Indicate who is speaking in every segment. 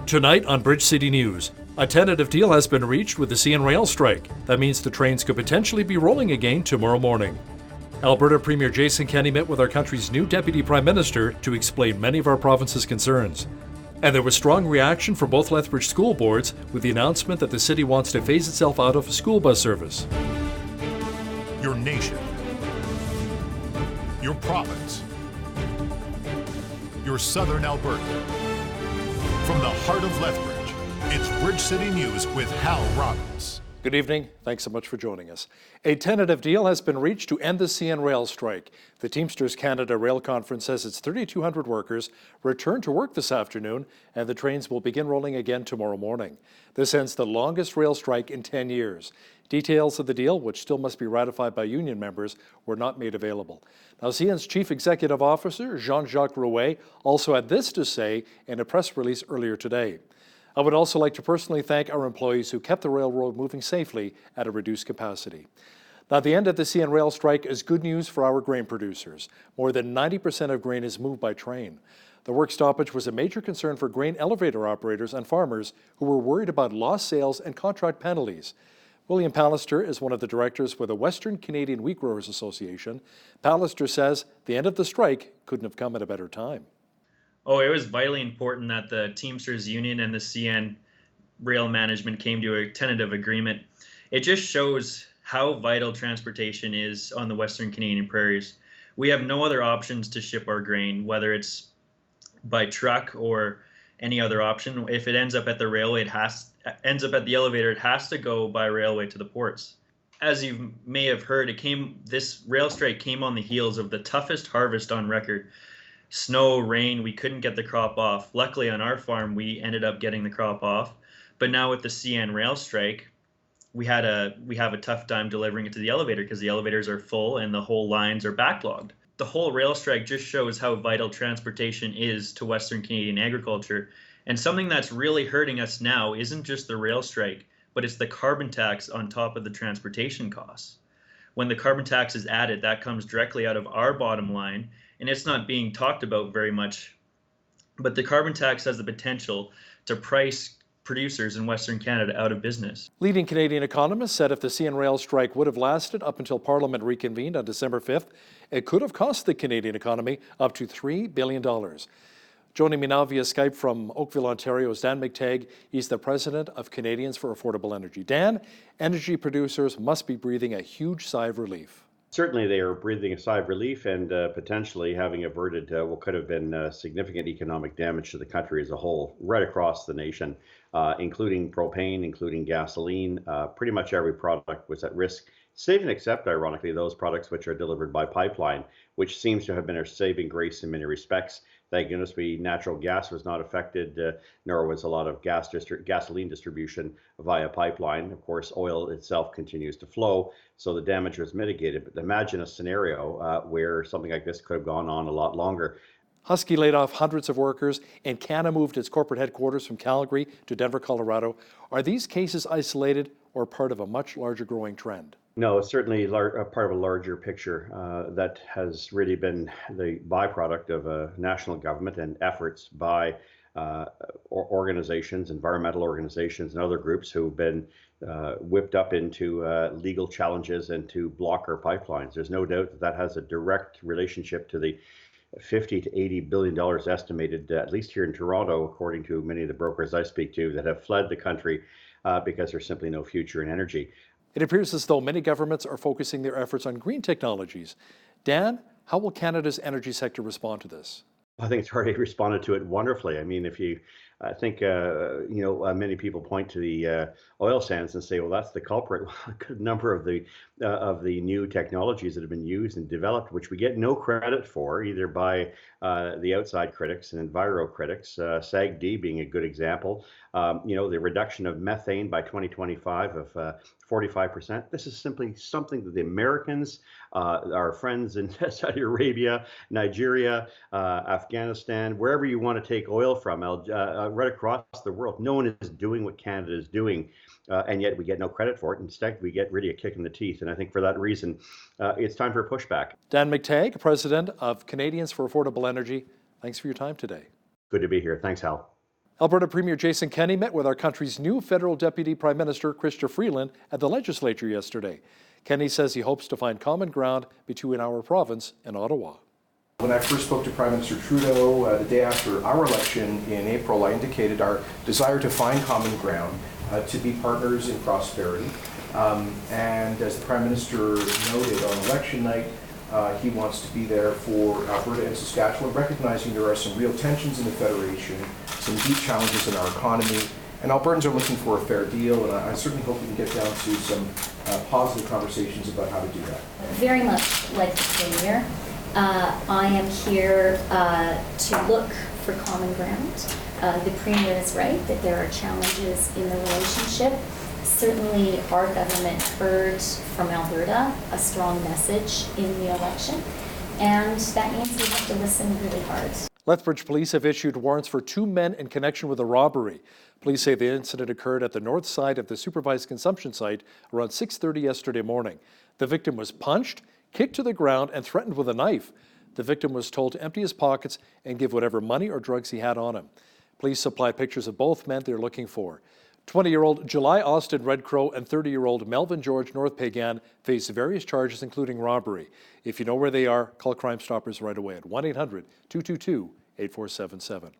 Speaker 1: Tonight on Bridge City News, a tentative deal has been reached with the CN Rail strike. That means the trains could potentially be rolling again tomorrow morning. Alberta Premier Jason Kenney met with our country's new Deputy Prime Minister to explain many of our province's concerns. And there was strong reaction from both Lethbridge school boards with the announcement that the city wants to phase itself out of school bus service.
Speaker 2: Your nation, your province, your southern Alberta. From the heart of Lethbridge, it's Bridge City News with Hal Robbins.
Speaker 1: Good evening. Thanks so much for joining us. A tentative deal has been reached to end the CN Rail strike. The Teamsters Canada Rail Conference says its 3,200 workers return to work this afternoon, and the trains will begin rolling again tomorrow morning. This ends the longest rail strike in 10 years. Details of the deal, which still must be ratified by union members, were not made available. Now, CN's Chief Executive Officer, Jean-Jacques Rouet, also had this to say in a press release earlier today. I would also like to personally thank our employees who kept the railroad moving safely at a reduced capacity. Now, the end of the CN Rail strike is good news for our grain producers. More than 90% of grain is moved by train. The work stoppage was a major concern for grain elevator operators and farmers who were worried about lost sales and contract penalties. William Pallister is one of the directors with the Western Canadian Wheat Growers Association. Pallister says the end of the strike couldn't have come at a better time.
Speaker 3: Oh, it was vitally important that the Teamsters Union and the CN Rail Management came to a tentative agreement. It just shows how vital transportation is on the Western Canadian prairies. We have no other options to ship our grain, whether it's by truck or any other option. If it ends up at the railway, ends up at the elevator, it has to go by railway to the ports. As you may have heard, this rail strike came on the heels of the toughest harvest on record. Snow, rain, we couldn't get the crop off. Luckily on our farm, we ended up getting the crop off. But now with the CN rail strike, we have a tough time delivering it to the elevator because the elevators are full and the whole lines are backlogged. The whole rail strike just shows how vital transportation is to Western Canadian agriculture. And something that's really hurting us now isn't just the rail strike, but it's the carbon tax on top of the transportation costs. When the carbon tax is added, that comes directly out of our bottom line, and it's not being talked about very much. But the carbon tax has the potential to price producers in Western Canada out of business. Leading Canadian economists said if the CN Rail strike would have lasted up until Parliament reconvened on December 5th, it could have cost the Canadian economy up to $3 billion. Joining me now via Skype from Oakville, Ontario is Dan McTagg. He's the president of Canadians for Affordable Energy. Dan, energy producers must be breathing a huge sigh of relief.
Speaker 4: Certainly, they are breathing a sigh of relief and potentially having averted what could have been significant economic damage to the country as a whole, right across the nation, including propane, including gasoline. Pretty much every product was at risk, save and except, ironically, those products which are delivered by pipeline, which seems to have been a saving grace in many respects. Thank goodness natural gas was not affected, nor was a lot of gasoline distribution via pipeline. Of course, oil itself continues to flow, so the damage was mitigated. But imagine a scenario where something like this could have gone on a lot longer.
Speaker 1: Husky laid off hundreds of workers, and Canada moved its corporate headquarters from Calgary to Denver, Colorado. Are these cases isolated or part of a much larger growing trend?
Speaker 4: No, it's certainly a part of a larger picture that has really been the byproduct of a national government and efforts by organizations, environmental organizations and other groups who've been whipped up into legal challenges and to block our pipelines. There's no doubt that has a direct relationship to the $50 to $80 billion estimated, at least here in Toronto, according to many of the brokers I speak to, that have fled the country because there's simply no future in energy.
Speaker 1: It appears as though many governments are focusing their efforts on green technologies. Dan, how will Canada's energy sector respond to this?
Speaker 4: I think it's already responded to it wonderfully. I mean, I think many people point to the oil sands and say, well, that's the culprit. A good number of the new technologies that have been used and developed, which we get no credit for, either by the outside critics and enviro critics, SAGD being a good example. The reduction of methane by 2025 of 45%. This is simply something that the Americans, our friends in Saudi Arabia, Nigeria, Afghanistan, wherever you want to take oil from, right across the world, no one is doing what Canada is doing, and yet we get no credit for it. Instead, we get really a kick in the teeth. And I think for that reason, it's time for a pushback.
Speaker 1: Dan McTagg, president of Canadians for Affordable Energy, thanks for your time today.
Speaker 4: Good to be here. Thanks, Hal.
Speaker 1: Alberta Premier Jason Kenney met with our country's new federal Deputy Prime Minister, Chrystia Freeland, at the legislature yesterday. Kenney says he hopes to find common ground between our province and Ottawa.
Speaker 5: When I first spoke to Prime Minister Trudeau the day after our election in April, I indicated our desire to find common ground, to be partners in prosperity. And as the Prime Minister noted on election night, he wants to be there for Alberta and Saskatchewan, recognizing there are some real tensions in the Federation, some deep challenges in our economy, and Albertans are looking for a fair deal, and I certainly hope we can get down to some positive conversations about how to do that.
Speaker 6: Very much like the Premier, I am here to look for common ground. The Premier is right that there are challenges in the relationship. Certainly our government heard from Alberta a strong message in the election, and that means we have to listen really hard.
Speaker 1: Lethbridge police have issued warrants for 2 men in connection with a robbery. Police say the incident occurred at the north side of the supervised consumption site around 6:30 yesterday morning. The victim was punched, kicked to the ground, and threatened with a knife. The victim was told to empty his pockets and give whatever money or drugs he had on him. Police supplied pictures of both men they're looking for. 20-year-old July Austin Red Crow and 30-year-old Melvin George North Pagan face various charges, including robbery. If you know where they are, call Crime Stoppers right away at 1-800-222-8477.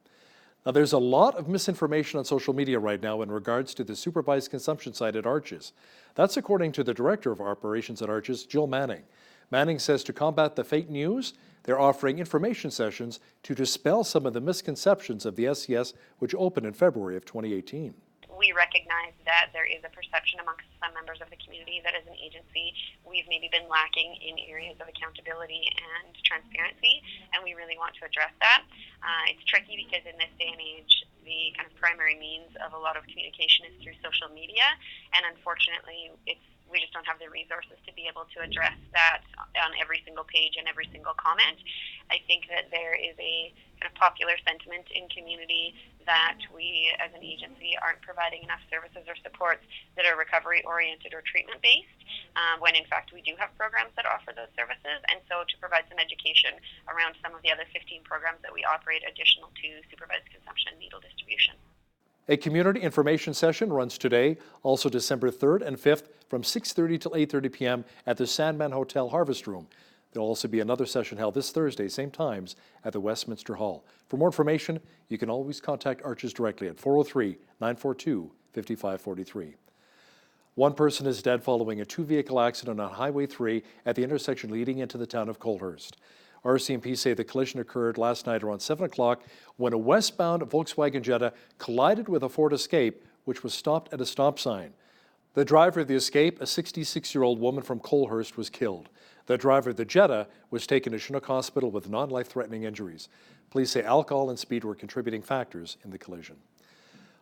Speaker 1: Now, there's a lot of misinformation on social media right now in regards to the supervised consumption site at Arches. That's according to the Director of Operations at Arches, Jill Manning. Manning says to combat the fake news, they're offering information sessions to dispel some of the misconceptions of the SCS, which opened in February of 2018.
Speaker 7: We recognize that there is a perception amongst some members of the community that as an agency we've maybe been lacking in areas of accountability and transparency, and we really want to address that. It's tricky because in this day and age, the kind of primary means of a lot of communication is through social media, and unfortunately we just don't have the resources to be able to address that on every single page and every single comment. I think that there is a kind of popular sentiment in community that we as an agency aren't providing enough services or supports that are recovery oriented or treatment based, when in fact we do have programs that offer those services. And so to provide some education around some of the other 15 programs that we operate additional to supervised consumption and needle distribution.
Speaker 1: A community information session runs today, also December 3rd and 5th from 6:30 till 8:30 p.m. at the Sandman Hotel Harvest Room. There will also be another session held this Thursday, same times, at the Westminster Hall. For more information, you can always contact Arches directly at 403-942-5543. One person is dead following a 2-vehicle accident on Highway 3 at the intersection leading into the town of Colehurst. RCMP say the collision occurred last night around 7 o'clock when a westbound Volkswagen Jetta collided with a Ford Escape, which was stopped at a stop sign. The driver of the Escape, a 66-year-old woman from Colehurst, was killed. The driver of the Jetta was taken to Chinook Hospital with non-life-threatening injuries. Police say alcohol and speed were contributing factors in the collision.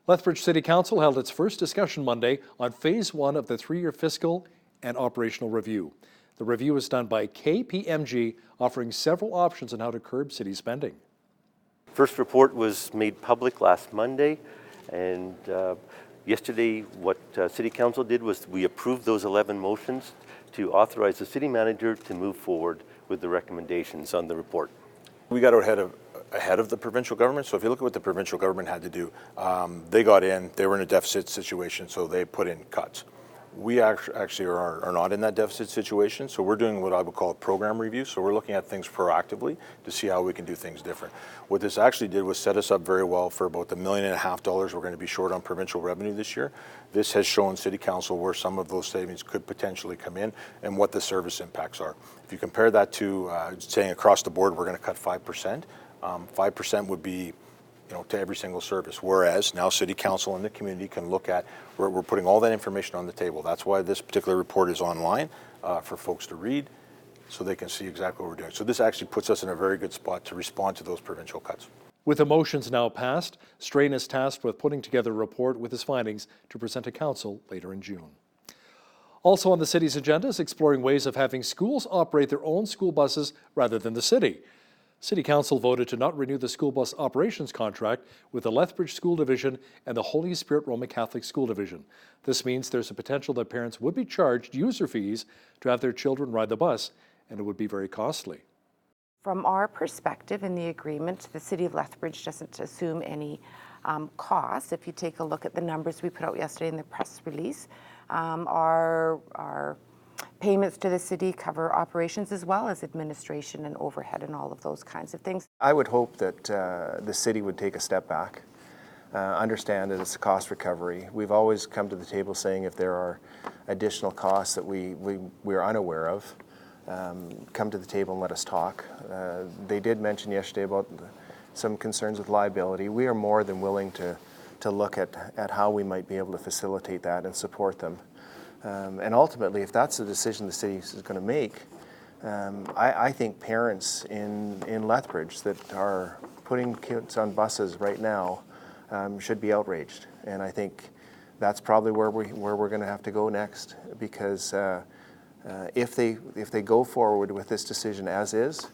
Speaker 1: Lethbridge City Council held its first discussion Monday on Phase 1 of the 3-year fiscal and operational review. The review was done by KPMG, offering several options on how to curb city spending.
Speaker 8: First report was made public last Monday, and yesterday what City Council did was we approved those 11 motions to authorize the city manager to move forward with the recommendations on the report.
Speaker 9: We got ahead of the provincial government. So if you look at what the provincial government had to do, they got in, they were in a deficit situation, so they put in cuts. We actually are not in that deficit situation, so we're doing what I would call a program review. So we're looking at things proactively to see how we can do things different. What this actually did was set us up very well for about $1.5 million we're going to be short on provincial revenue this year. This has shown City Council where some of those savings could potentially come in and what the service impacts are. If you compare that to saying across the board we're going to cut 5%, 5% would be to every single service, whereas now City Council and the community can look at, we're putting all that information on the table. That's why this particular report is online for folks to read so they can see exactly what we're doing. So this actually puts us in a very good spot to respond to those provincial cuts.
Speaker 1: With the motions now passed, Strain is tasked with putting together a report with his findings to present to Council later in June. Also on the city's agenda is exploring ways of having schools operate their own school buses rather than the city. City Council voted to not renew the school bus operations contract with the Lethbridge School Division and the Holy Spirit Roman Catholic School Division. This means there's a potential that parents would be charged user fees to have their children ride the bus, and it would be very costly.
Speaker 10: From our perspective in the agreement, the City of Lethbridge doesn't assume any costs. If you take a look at the numbers we put out yesterday in the press release, our payments to the city cover operations as well as administration and overhead and all of those kinds of things.
Speaker 11: I would hope that the city would take a step back, understand that it's a cost recovery. We've always come to the table saying if there are additional costs that we're unaware of, come to the table and let us talk. They did mention yesterday about some concerns with liability. We are more than willing to look at how we might be able to facilitate that and support them. And ultimately, if that's the decision the city is going to make, I think parents in Lethbridge that are putting kids on buses right now should be outraged. And I think that's probably where we're going to have to go next, because if they go forward with this decision as is,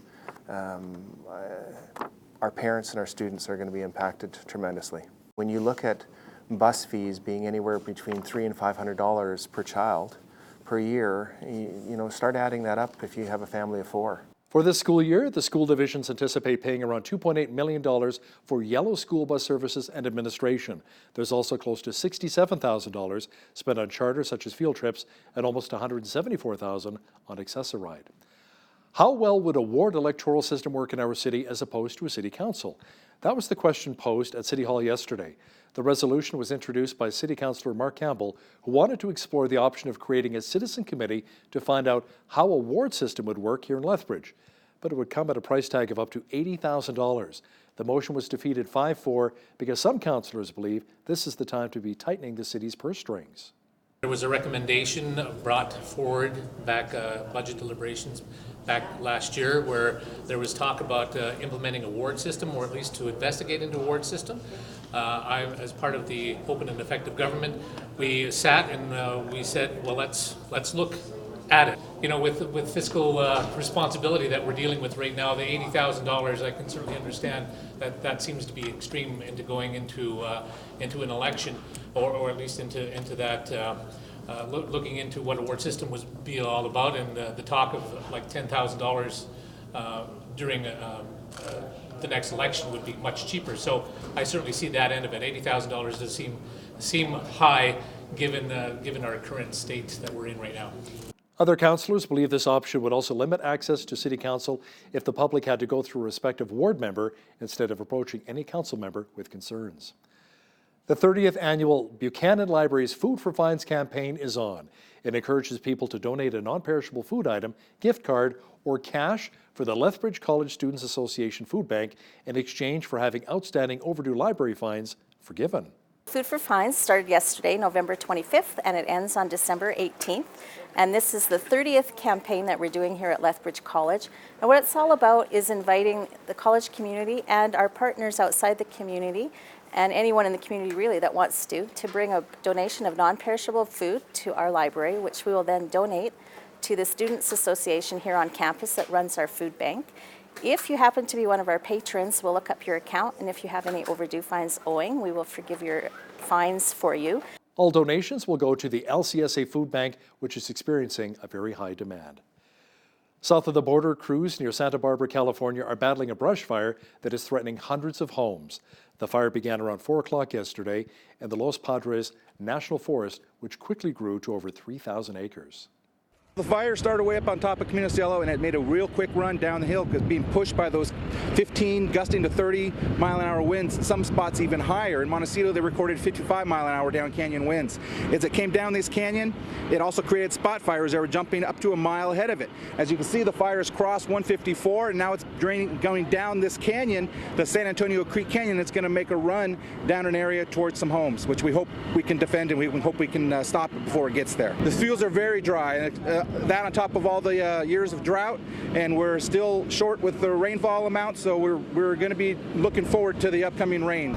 Speaker 11: our parents and our students are going to be impacted tremendously. When you look at bus fees being anywhere between $300 and $500 per child per year, you know, start adding that up if you have a family of 4.
Speaker 1: For this school year, the school divisions anticipate paying around $2.8 million for yellow school bus services and administration. There's also close to $67,000 spent on charters such as field trips and almost $174,000 on Access-a-Ride. How well would a ward electoral system work in our city as opposed to a city council? That was the question posed at City Hall yesterday. The resolution was introduced by City Councillor Mark Campbell, who wanted to explore the option of creating a citizen committee to find out how a ward system would work here in Lethbridge. But it would come at a price tag of up to $80,000. The motion was defeated 5-4 because some councillors believe this is the time to be tightening the city's purse strings.
Speaker 12: There was a recommendation brought forward back budget deliberations back last year where there was talk about implementing a ward system, or at least to investigate into a ward system. As part of the open and effective government, we sat and we said, well, let's look at it. You know, with fiscal responsibility that we're dealing with right now, the $80,000, I can certainly understand that seems to be extreme into going into an election, or at least into that. Looking into what a ward system would be all about, and the talk of like $10,000 during the next election would be much cheaper. So I certainly see that end of it. $80,000 does seem high given our current state that we're in right now.
Speaker 1: Other councillors believe this option would also limit access to City Council if the public had to go through a respective ward member instead of approaching any council member with concerns. The 30th annual Buchanan Library's Food for Fines campaign is on. It encourages people to donate a non-perishable food item, gift card, or cash for the Lethbridge College Students Association Food Bank in exchange for having outstanding overdue library fines forgiven.
Speaker 13: Food for Fines started yesterday, November 25th, and it ends on December 18th. And this is the 30th campaign that we're doing here at Lethbridge College. And what it's all about is inviting the college community and our partners outside the community, and anyone in the community really that wants to bring a donation of non-perishable food to our library, which we will then donate to the Students Association here on campus that runs our food bank. If you happen to be one of our patrons, we'll look up your account, and if you have any overdue fines owing, we will forgive your fines for you.
Speaker 1: All donations will go to the LCSA Food Bank, which is experiencing a very high demand. South of the border, crews near Santa Barbara, California are battling a brush fire that is threatening hundreds of homes. The fire began around 4 o'clock yesterday in the Los Padres National Forest, which quickly grew to over 3,000 acres.
Speaker 14: The fire started way up on top of Camino Cielo, and it made a real quick run down the hill because being pushed by those 15 gusting to 30 mile-an-hour winds, some spots even higher. In Montecito, they recorded 55 mile-an-hour down canyon winds. As it came down this canyon, it also created spot fires that were jumping up to a mile ahead of it. As you can see, the fires crossed 154, and now it's going down this canyon, the San Antonio Creek Canyon. It's going to make a run down an area towards some homes, which we hope we can defend, and we hope we can stop it before it gets there. The fields are very dry, and that on top of all the years of drought, and we're still short with the rainfall amount, so we're going to be looking forward to the upcoming rain.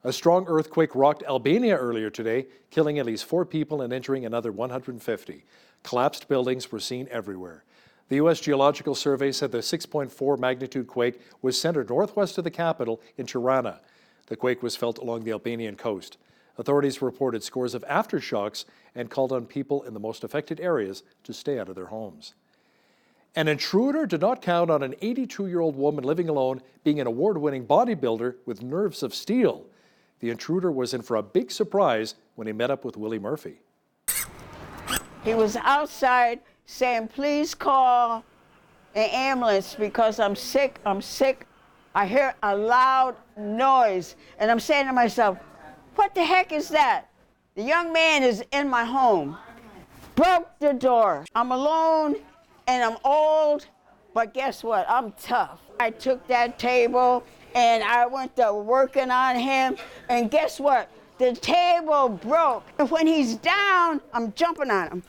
Speaker 1: A strong earthquake rocked Albania earlier today, killing at least 4 people and injuring another 150. Collapsed buildings were seen everywhere. The U.S. Geological Survey said the 6.4 magnitude quake was centered northwest of the capital in Tirana. The quake was felt along the Albanian coast. Authorities reported scores of aftershocks and called on people in the most affected areas to stay out of their homes. An intruder did not count on an 82-year-old woman living alone being an award-winning bodybuilder with nerves of steel. The intruder was in for a big surprise when he met up with Willie Murphy.
Speaker 15: He was outside saying, please call an ambulance because I'm sick, I'm sick. I hear a loud noise and I'm saying to myself, what the heck is that? The young man is in my home, broke the door. I'm alone and I'm old, but guess what? I'm tough. I took that table and I went to working on him, and guess what? The table broke. And when he's down, I'm jumping on him.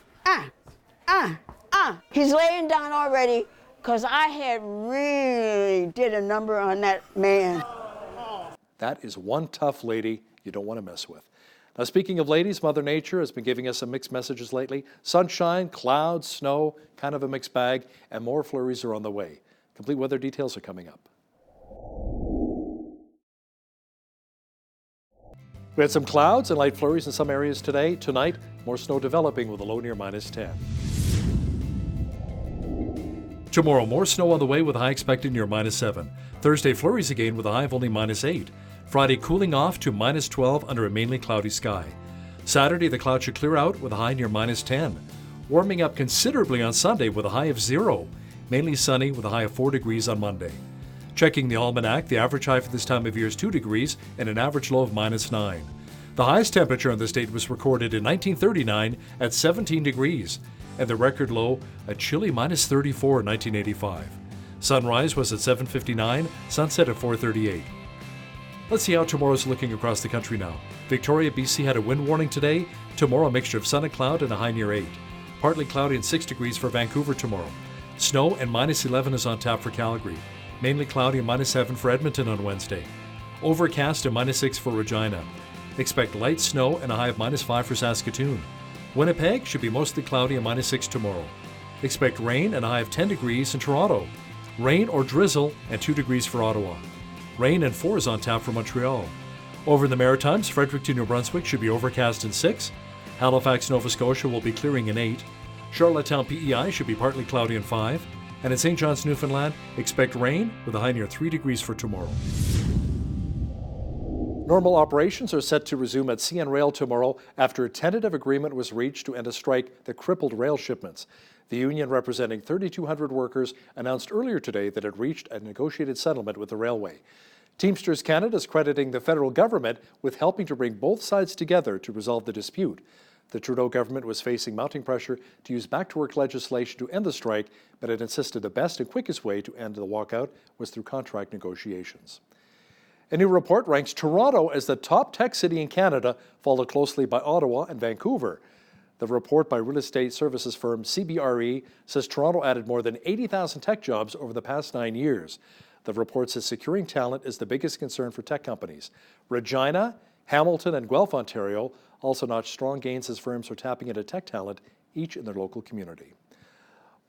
Speaker 15: He's laying down already because I had really did a number on that man.
Speaker 1: That is one tough lady you don't want to mess with. Now, speaking of ladies, Mother Nature has been giving us some mixed messages lately. Sunshine, clouds, snow, kind of a mixed bag, and more flurries are on the way. Complete weather details are coming up. We had some clouds and light flurries in some areas today. Tonight, more snow developing with a low near -10. Tomorrow, more snow on the way with a high expected near -7. Thursday, flurries again with a high of only -8. Friday, cooling off to -12 under a mainly cloudy sky. Saturday, the clouds should clear out with a high near -10. Warming up considerably on Sunday with a high of 0. Mainly sunny with a high of 4 degrees on Monday. Checking the almanac, the average high for this time of year is 2 degrees and an average low of -9. The highest temperature in the state was recorded in 1939 at 17 degrees, and the record low a chilly -34 in 1985. Sunrise was at 7:59, sunset at 4:38. Let's see how tomorrow's looking across the country now. Victoria, BC had a wind warning today. Tomorrow, a mixture of sun and cloud and a high near 8. Partly cloudy and 6 degrees for Vancouver tomorrow. Snow and -11 is on tap for Calgary. Mainly cloudy and -7 for Edmonton on Wednesday. Overcast and -6 for Regina. Expect light snow and a high of -5 for Saskatoon. Winnipeg should be mostly cloudy and -6 tomorrow. Expect rain and a high of 10 degrees in Toronto. Rain or drizzle and 2 degrees for Ottawa. Rain and 4 is on tap for Montreal. Over in the Maritimes, Fredericton, New Brunswick should be overcast and 6. Halifax, Nova Scotia will be clearing in 8. Charlottetown, PEI should be partly cloudy and 5. And in St. John's, Newfoundland, expect rain with a high near 3 degrees for tomorrow. Normal operations are set to resume at CN Rail tomorrow after a tentative agreement was reached to end a strike that crippled rail shipments. The union representing 3,200 workers announced earlier today that it reached a negotiated settlement with the railway. Teamsters Canada is crediting the federal government with helping to bring both sides together to resolve the dispute. The Trudeau government was facing mounting pressure to use back-to-work legislation to end the strike, but it insisted the best and quickest way to end the walkout was through contract negotiations. A new report ranks Toronto as the top tech city in Canada, followed closely by Ottawa and Vancouver. The report by real estate services firm CBRE says Toronto added more than 80,000 tech jobs over the past 9 years. The report says securing talent is the biggest concern for tech companies. Regina, Hamilton, and Guelph, Ontario also notched strong gains as firms are tapping into tech talent, each in their local community.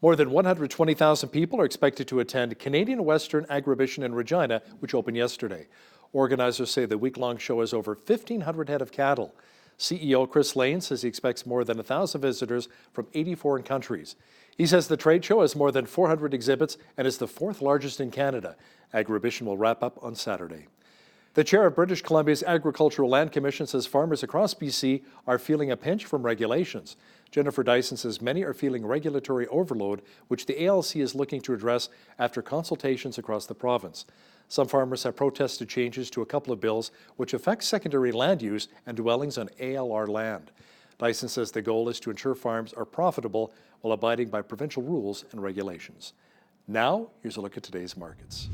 Speaker 1: More than 120,000 people are expected to attend Canadian Western Agribition in Regina, which opened yesterday. Organizers say the week-long show has over 1,500 head of cattle. CEO Chris Lane says he expects more than 1,000 visitors from 80 foreign countries. He says the trade show has more than 400 exhibits and is the 4th largest in Canada. Agribition will wrap up on Saturday. The chair of British Columbia's Agricultural Land Commission says farmers across BC are feeling a pinch from regulations. Jennifer Dyson says many are feeling regulatory overload, which the ALC is looking to address after consultations across the province. Some farmers have protested changes to a couple of bills which affect secondary land use and dwellings on ALR land. Dyson says the goal is to ensure farms are profitable while abiding by provincial rules and regulations. Now, here's a look at today's markets.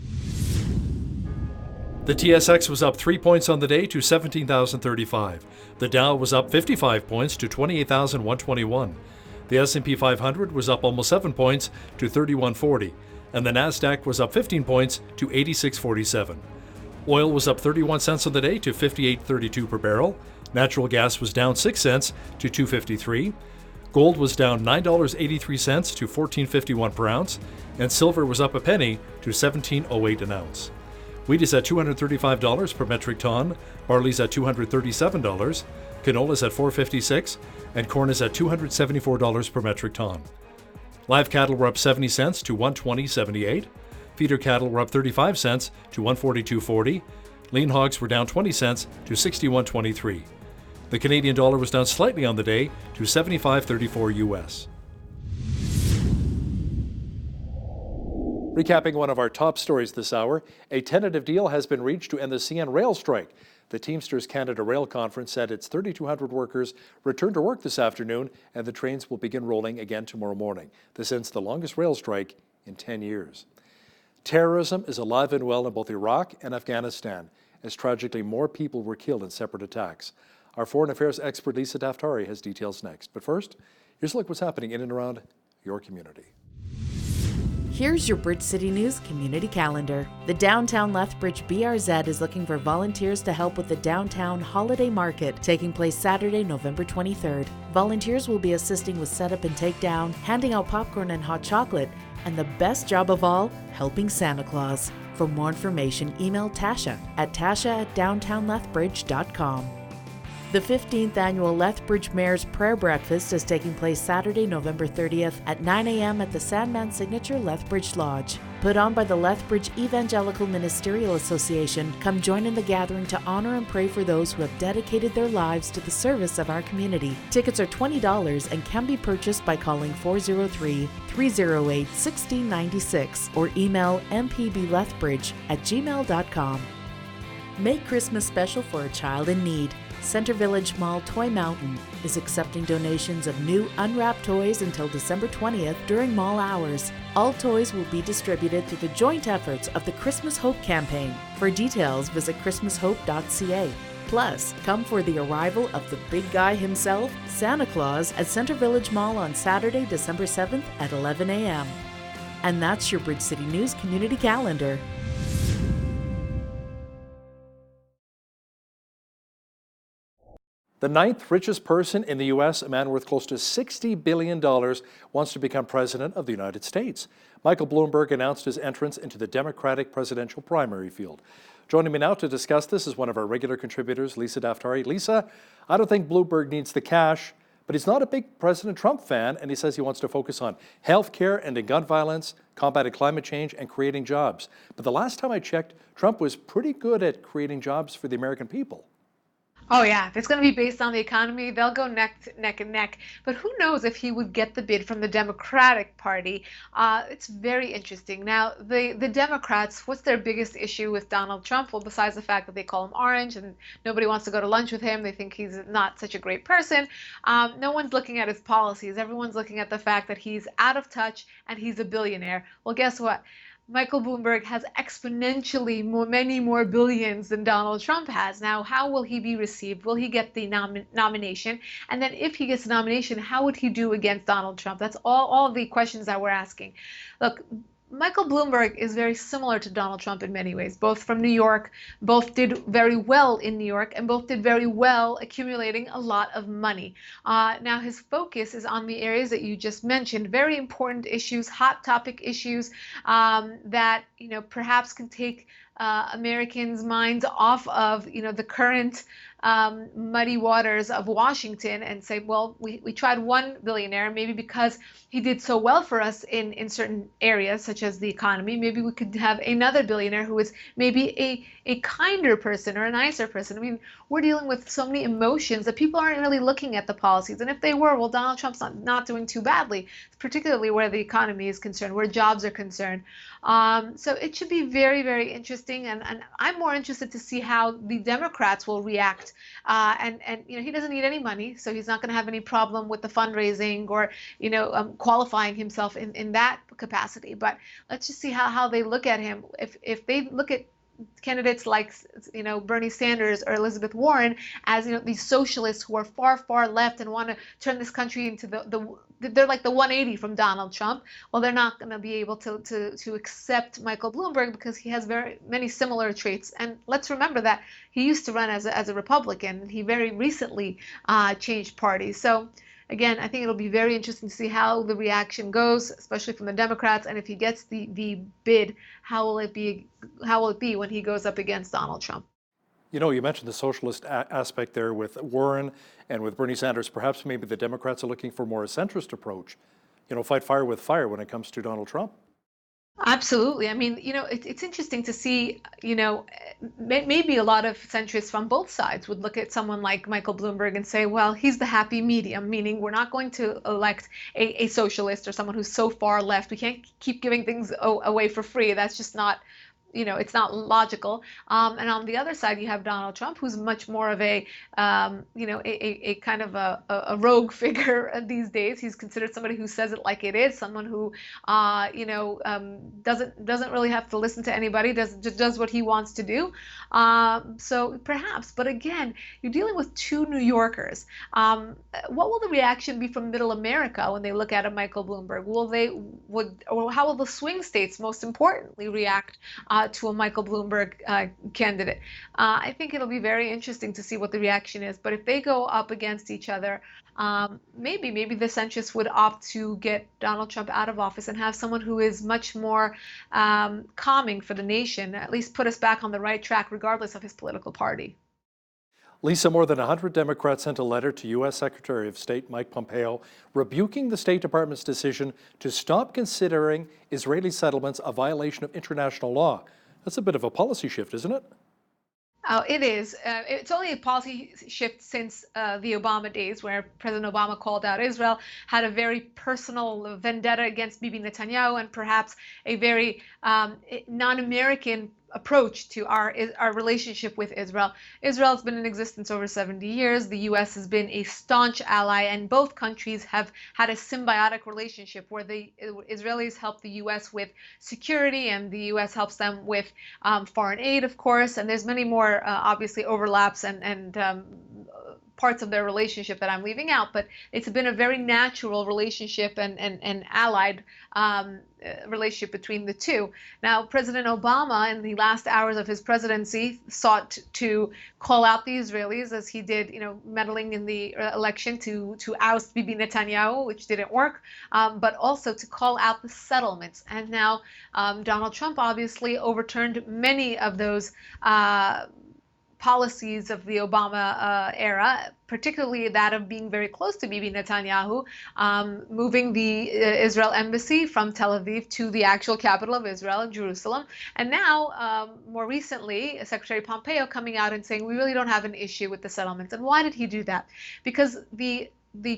Speaker 1: The TSX was up 3 points on the day to 17,035. The Dow was up 55 points to 28,121. The S&P 500 was up almost 7 points to 3140. And the Nasdaq was up 15 points to 86.47. Oil was up 31 cents on the day to 58.32 per barrel. Natural gas was down 6 cents to 2.53. Gold was down $9.83 to 14.51 per ounce, and silver was up a penny to 17.08 an ounce. Wheat is at $235 per metric ton, barley's at $237, canola's at $4.56, and corn is at $274 per metric ton. Live cattle were up 70 cents to $120.78. Feeder cattle were up 35 cents to $142.40. Lean hogs were down 20 cents to $61.23. The Canadian dollar was down slightly on the day to 75.34 US. Recapping one of our top stories this hour, a tentative deal has been reached to end the CN rail strike. The Teamsters Canada Rail Conference said its 3,200 workers returned to work this afternoon, and the trains will begin rolling again tomorrow morning. This ends the longest rail strike in 10 years. Terrorism is alive and well in both Iraq and Afghanistan, as tragically more people were killed in separate attacks. Our foreign affairs expert Lisa Daftari has details next. But first, here's a look at what's happening in and around your community.
Speaker 16: Here's your Bridge City News community calendar. The Downtown Lethbridge BRZ is looking for volunteers to help with the Downtown Holiday Market, taking place Saturday, November 23rd. Volunteers will be assisting with setup and takedown, handing out popcorn and hot chocolate, and the best job of all, helping Santa Claus. For more information, email Tasha at tasha@downtownlethbridge.com. The 15th annual Lethbridge Mayor's Prayer Breakfast is taking place Saturday, November 30th at 9 a.m. at the Sandman Signature Lethbridge Lodge. Put on by the Lethbridge Evangelical Ministerial Association, come join in the gathering to honor and pray for those who have dedicated their lives to the service of our community. Tickets are $20 and can be purchased by calling 403-308-1696 or email mpblethbridge@gmail.com. Make Christmas special for a child in need. Center Village Mall Toy Mountain is accepting donations of new unwrapped toys until December 20th during mall hours. All toys will be distributed through the joint efforts of the Christmas Hope campaign. For details, visit christmashope.ca. Plus, come for the arrival of the big guy himself, Santa Claus, at Center Village Mall on Saturday, December 7th at 11 a.m. And that's your Bridge City News community calendar.
Speaker 1: The ninth richest person in the U.S., a man worth close to $60 billion, wants to become president of the United States. Michael Bloomberg announced his entrance into the Democratic presidential primary field. Joining me now to discuss this is one of our regular contributors, Lisa Daftari. Lisa, I don't think Bloomberg needs the cash, but he's not a big President Trump fan, and he says he wants to focus on health care, ending gun violence, combating climate change, and creating jobs. But the last time I checked, Trump was pretty good at creating jobs for the American people.
Speaker 17: Oh yeah, if it's going to be based on the economy, they'll go neck and neck. But who knows if he would get the bid from the Democratic Party? It's very interesting. Now, the Democrats, what's their biggest issue with Donald Trump? Well, besides the fact that they call him orange and nobody wants to go to lunch with him, they think he's not such a great person. No one's looking at his policies. Everyone's looking at the fact that he's out of touch and he's a billionaire. Well, guess what? Michael Bloomberg has exponentially many more billions than Donald Trump has. Now, how will he be received? Will he get the nomination? And then if he gets the nomination, how would he do against Donald Trump? That's all of the questions that we're asking. Look, Michael Bloomberg is very similar to Donald Trump in many ways, both from New York, both did very well in New York, and both did very well accumulating a lot of money. Now his focus is on the areas that you just mentioned, very important issues, hot topic issues that perhaps can take Americans' minds off of the current muddy waters of Washington and say, well, we tried one billionaire, maybe because he did so well for us in certain areas such as the economy, maybe we could have another billionaire who is maybe a kinder person or a nicer person. I mean, we're dealing with so many emotions that people aren't really looking at the policies, and if they were, well, Donald Trump's not doing too badly, particularly where the economy is concerned, where jobs are concerned. So it should be very, very interesting, and I'm more interested to see how the Democrats will react. And he doesn't need any money, so he's not going to have any problem with the fundraising or qualifying himself in that capacity. But let's just see how they look at him. If they look at candidates like Bernie Sanders or Elizabeth Warren as these socialists who are far left and want to turn this country into they're like the 180 from Donald Trump. Well, they're not going to be able to accept Michael Bloomberg because he has very many similar traits. And let's remember that he used to run as a Republican. He very recently changed parties. So again, I think it'll be very interesting to see how the reaction goes, especially from the Democrats, and if he gets the bid, how will it be when he goes up against Donald Trump?
Speaker 1: You mentioned the socialist aspect there with Warren and with Bernie Sanders. Perhaps maybe the Democrats are looking for more a centrist approach fight fire with fire when it comes to Donald Trump.
Speaker 17: Absolutely. I mean, it's interesting to see, maybe a lot of centrists from both sides would look at someone like Michael Bloomberg and say, well, he's the happy medium, meaning we're not going to elect a socialist or someone who's so far left. We can't keep giving things away for free. That's just not, it's not logical. And on the other side, you have Donald Trump, who's much more of a kind of a rogue figure these days. He's considered somebody who says it like it is, someone who, doesn't really have to listen to anybody, just does what he wants to do. So perhaps, but again, you're dealing with two New Yorkers. What will the reaction be from Middle America when they look at a Michael Bloomberg? Or how will the swing states, most importantly, react to a Michael Bloomberg candidate? I think it'll be very interesting to see what the reaction is. But if they go up against each other, maybe the centrists would opt to get Donald Trump out of office and have someone who is much more calming for the nation, at least put us back on the right track, regardless of his political party.
Speaker 1: Lisa, more than 100 Democrats sent a letter to U.S. Secretary of State Mike Pompeo rebuking the State Department's decision to stop considering Israeli settlements a violation of international law. That's a bit of a policy shift, isn't it?
Speaker 17: Oh, it is. It's only a policy shift since the Obama days, where President Obama called out Israel, had a very personal vendetta against Bibi Netanyahu, and perhaps a very non-American approach to our relationship with Israel. Israel's been in existence over 70 years. The U.S. has been a staunch ally, and both countries have had a symbiotic relationship where the Israelis help the U.S. with security, and the U.S. helps them with foreign aid, of course. And there's many more, obviously, overlaps and parts of their relationship that I'm leaving out, but it's been a very natural relationship and allied relationship between the two. Now, President Obama, in the last hours of his presidency, sought to call out the Israelis, as he did, meddling in the election to oust Bibi Netanyahu, which didn't work, but also to call out the settlements. And now Donald Trump obviously overturned many of those policies of the Obama era, particularly that of being very close to Bibi Netanyahu, moving the Israel embassy from Tel Aviv to the actual capital of Israel, Jerusalem. And now, more recently, Secretary Pompeo coming out and saying, we really don't have an issue with the settlements. And why did he do that? Because the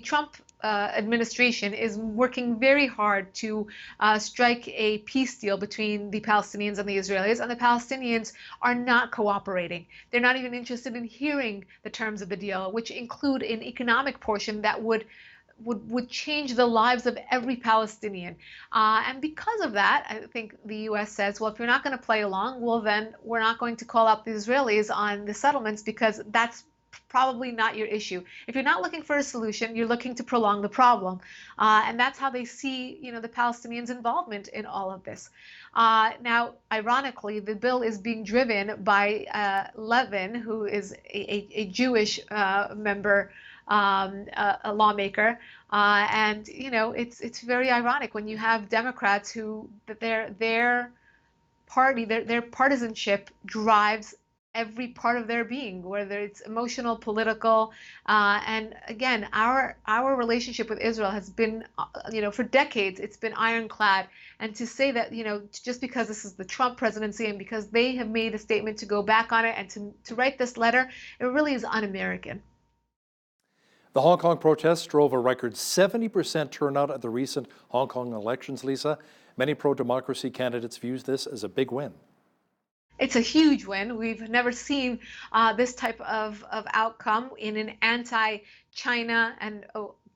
Speaker 17: Trump administration is working very hard to strike a peace deal between the Palestinians and the Israelis, and the Palestinians are not cooperating. They're not even interested in hearing the terms of the deal, which include an economic portion that would change the lives of every Palestinian. And because of that, I think the U.S. says, well, if you're not going to play along, well, then we're not going to call out the Israelis on the settlements, because that's probably not your issue. If you're not looking for a solution, you're looking to prolong the problem. And that's how they see, the Palestinians' involvement in all of this. Now, ironically, the bill is being driven by Levin, who is a Jewish member, a lawmaker. And, it's very ironic when you have Democrats who, their party, their partisanship drives every part of their being, whether it's emotional, political, and again, our relationship with Israel has been, for decades, it's been ironclad. And to say that, just because this is the Trump presidency and because they have made a statement to go back on it and to write this letter, it really is un-American.
Speaker 1: The Hong Kong protests drove a record 70% turnout at the recent Hong Kong elections, Lisa. Many pro-democracy candidates view this as a big win.
Speaker 17: It's a huge win. We've never seen this type of outcome in an anti-China and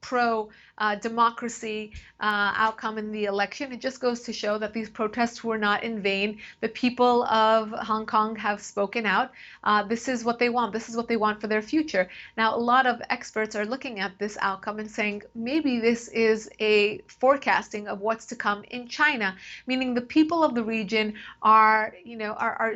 Speaker 17: pro-democracy outcome in the election. It just goes to show that these protests were not in vain. The people of Hong Kong have spoken out. This is what they want. This is what they want for their future. Now, a lot of experts are looking at this outcome and saying maybe this is a forecasting of what's to come in China, meaning the people of the region are